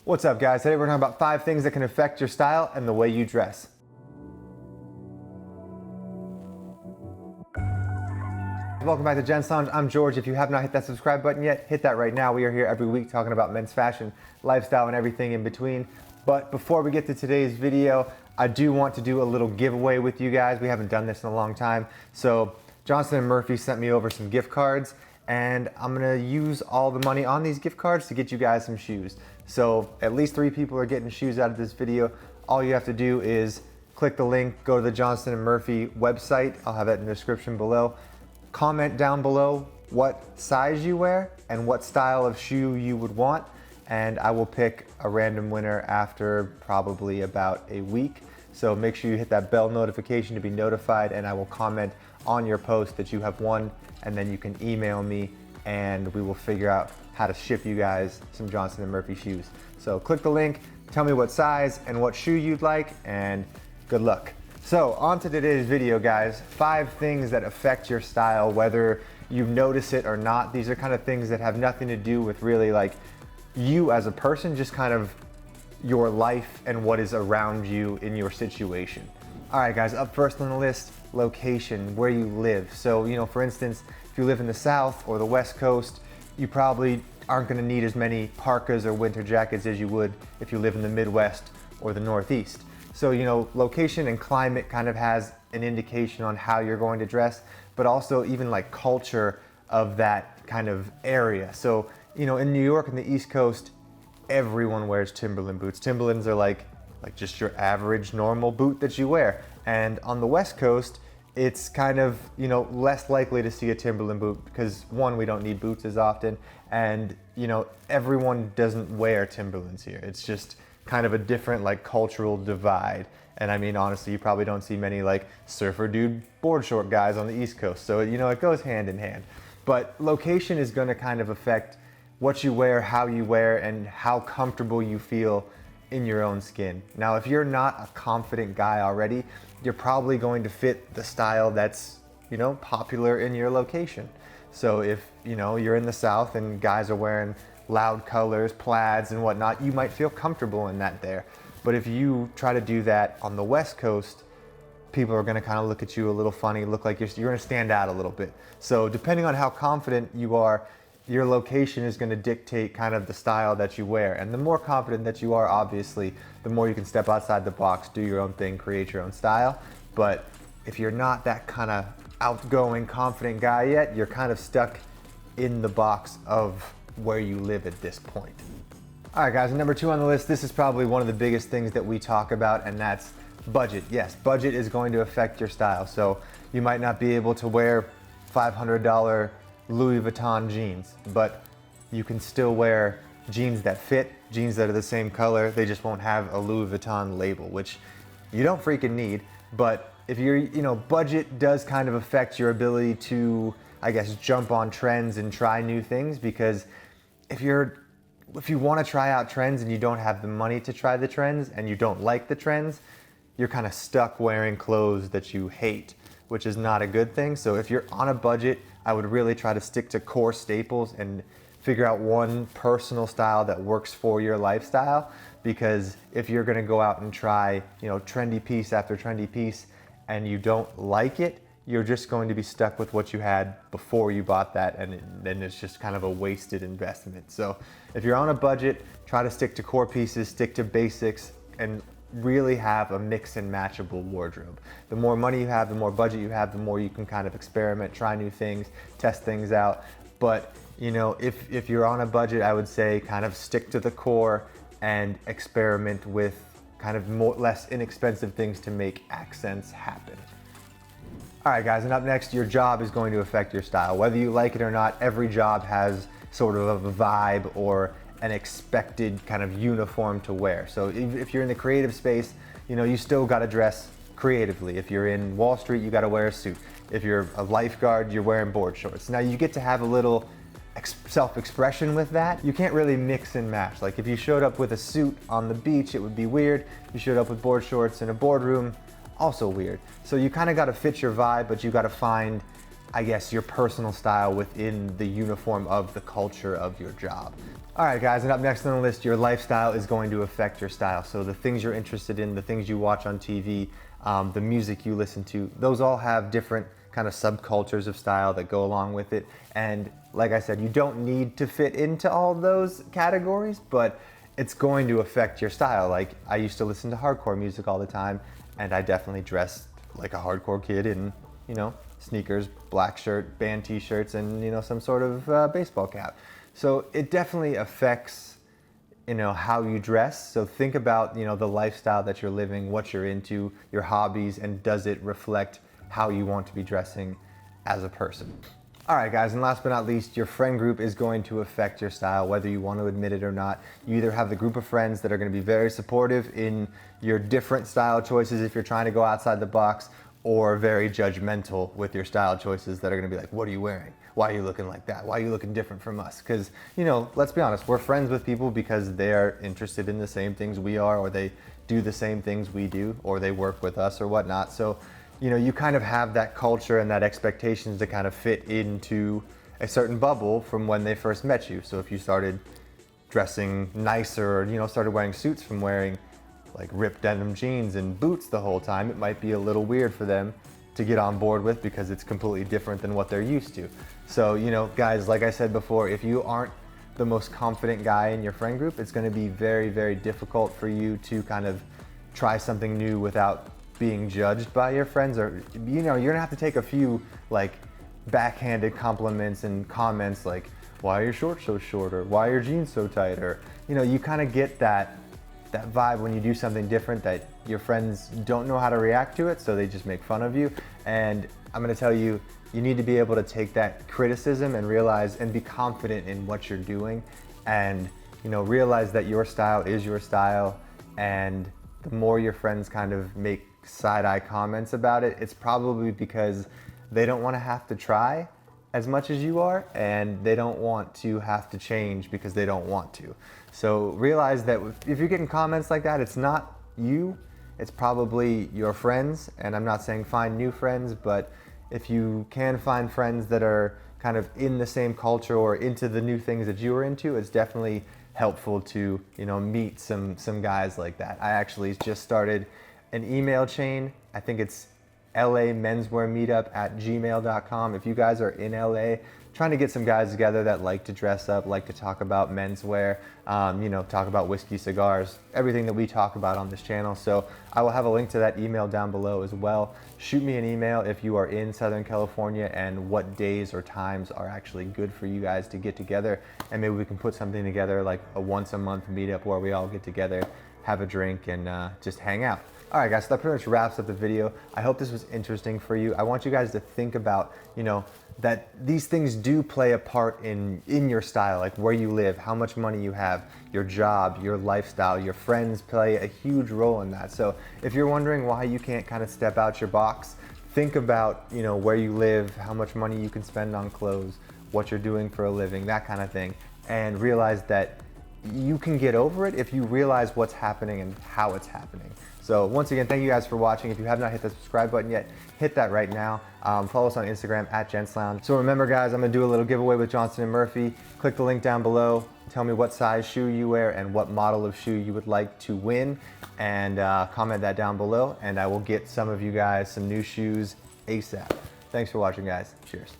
What's up, guys? Today we're talking about 5 things that can affect your style and the way you dress. Welcome back to Gents Lounge. I'm George. If you have not hit that subscribe button yet, hit that right now. We are here every week talking about men's fashion, lifestyle, and everything in between. But before we get to today's video, I do want to do a little giveaway with you guys. We haven't done this in a long time. So Johnson & Murphy sent me over some gift cards, and I'm gonna use all the money on these gift cards to get you guys some shoes. So at least 3 people are getting shoes out of this video. All you have to do is click the link, go to the Johnson & Murphy website. I'll have that in the description below. Comment down below what size you wear and what style of shoe you would want, and I will pick a random winner after probably about a week. So make sure you hit that bell notification to be notified, and I will comment on your post that you have won, and then you can email me and we will figure out how to ship you guys some Johnson & Murphy shoes. So click the link, tell me what size and what shoe you'd like, and good luck. So on to today's video, guys. 5 things that affect your style, whether you notice it or not. These are kind of things that have nothing to do with really like you as a person, just kind of your life and what is around you in your situation. All right, guys, up first on the list, location, where you live. So, for instance, if you live in the South or the West Coast, you probably aren't gonna need as many parkas or winter jackets as you would if you live in the Midwest or the Northeast. So, location and climate kind of has an indication on how you're going to dress, but also even like culture of that kind of area. So, in New York and the East Coast, everyone wears Timberland boots. Timberlands are like just your average normal boot that you wear. And on the West Coast, it's kind of, less likely to see a Timberland boot because 1, we don't need boots as often, and, everyone doesn't wear Timberlands here. It's just kind of a different like cultural divide. And I mean, honestly, you probably don't see many like surfer dude board short guys on the East Coast. So, it goes hand in hand. But location is gonna kind of affect what you wear, how you wear, and how comfortable you feel in your own skin. Now, if you're not a confident guy already, you're probably going to fit the style that's, popular in your location. So if, you're in the South and guys are wearing loud colors, plaids and whatnot, you might feel comfortable in that there. But if you try to do that on the West Coast, people are gonna kind of look at you a little funny, look like you're gonna stand out a little bit. So depending on how confident you are, your location is gonna dictate kind of the style that you wear. And the more confident that you are, obviously, the more you can step outside the box, do your own thing, create your own style. But if you're not that kind of outgoing, confident guy yet, you're kind of stuck in the box of where you live at this point. All right, guys, and number 2 on the list, this is probably one of the biggest things that we talk about, and that's budget. Yes, budget is going to affect your style. So you might not be able to wear $500 Louis Vuitton jeans, but you can still wear jeans that fit, jeans that are the same color. They just won't have a Louis Vuitton label, which you don't freaking need. But if you're, budget does kind of affect your ability to, I guess, jump on trends and try new things, because if you want to try out trends and you don't have the money to try the trends and you don't like the trends, you're kind of stuck wearing clothes that you hate, which is not a good thing. So if you're on a budget, I would really try to stick to core staples and figure out one personal style that works for your lifestyle. Because if you're gonna go out and try, trendy piece after trendy piece and you don't like it, you're just going to be stuck with what you had before you bought that, and then it's just kind of a wasted investment. So if you're on a budget, try to stick to core pieces, stick to basics, and really have a mix and matchable wardrobe. The more money you have, the more budget you have, the more you can kind of experiment, try new things, test things out. But if you're on a budget, I would say kind of stick to the core and experiment with kind of less inexpensive things to make accents happen. All right, guys, and up next, your job is going to affect your style. Whether you like it or not, every job has sort of a vibe or an expected kind of uniform to wear. So if you're in the creative space, you still gotta dress creatively. If you're in Wall Street, you gotta wear a suit. If you're a lifeguard, you're wearing board shorts. Now you get to have a little self-expression with that. You can't really mix and match. Like if you showed up with a suit on the beach, it would be weird. If you showed up with board shorts in a boardroom, also weird. So you kind of got to fit your vibe, but you got to find I guess, your personal style within the uniform of the culture of your job. All right, guys, and up next on the list, your lifestyle is going to affect your style. So the things you're interested in, the things you watch on TV, the music you listen to, those all have different kind of subcultures of style that go along with it. And like I said, you don't need to fit into all those categories, but it's going to affect your style. Like, I used to listen to hardcore music all the time, and I definitely dressed like a hardcore kid in, you know, sneakers, black shirt, band t-shirts, and, you know, some sort of baseball cap. So it definitely affects, you know, how you dress. So think about, you know, the lifestyle that you're living, what you're into, your hobbies, and does it reflect how you want to be dressing as a person. All right, guys, and last but not least, your friend group is going to affect your style, whether you want to admit it or not. You either have the group of friends that are going to be very supportive in your different style choices if you're trying to go outside the box, or very judgmental with your style choices that are going to be like, what are you wearing? Why are you looking like that? Why are you looking different from us? Because, you know, let's be honest, we're friends with people because they're interested in the same things we are, or they do the same things we do, or they work with us or whatnot. So, you know, you kind of have that culture and that expectations to kind of fit into a certain bubble from when they first met you. So if you started dressing nicer, or, you know, started wearing suits from wearing like ripped denim jeans and boots the whole time, it might be a little weird for them to get on board with because it's completely different than what they're used to. So, you know, guys, like I said before, if you aren't the most confident guy in your friend group, it's going to be very, very difficult for you to kind of try something new without being judged by your friends. Or, you know, you're gonna have to take a few like backhanded compliments and comments like, why are your shorts so short, or why are your jeans so tight, or, you know, you kind of get that vibe when you do something different that your friends don't know how to react to it, so they just make fun of you. And I'm gonna tell you, you need to be able to take that criticism and realize and be confident in what you're doing, and, you know, realize that your style is your style. And the more your friends kind of make side-eye comments about it, it's probably because they don't want to have to try as much as you are, and they don't want to have to change because they don't want to. So realize that if you're getting comments like that, it's not you, it's probably your friends. And I'm not saying find new friends, but if you can find friends that are kind of in the same culture or into the new things that you are into, it's definitely helpful to, you know, meet some guys like that. I actually just started an email chain. I think it's LA menswear meetup at gmail.com. If you guys are in LA, trying to get some guys together that like to dress up, like to talk about menswear, you know, talk about whiskey, cigars, everything that we talk about on this channel. So I will have a link to that email down below as well. Shoot me an email if you are in Southern California and what days or times are actually good for you guys to get together, and maybe we can put something together like a once a month meetup where we all get together, have a drink, and just hang out. All right, guys, so that pretty much wraps up the video. I hope this was interesting for you. I want you guys to think about, you know, that these things do play a part in your style, like where you live, how much money you have, your job, your lifestyle, your friends play a huge role in that. So if you're wondering why you can't kind of step out your box, think about, you know, where you live, how much money you can spend on clothes, what you're doing for a living, that kind of thing, and realize that you can get over it if you realize what's happening and how it's happening. So once again, thank you guys for watching. If you have not hit the subscribe button yet, hit that right now. Follow us on Instagram at gentslounge. So remember, guys, I'm gonna do a little giveaway with Johnston & Murphy. Click the link down below. Tell me what size shoe you wear and what model of shoe you would like to win, and comment that down below, and I will get some of you guys some new shoes ASAP. Thanks for watching, guys. Cheers.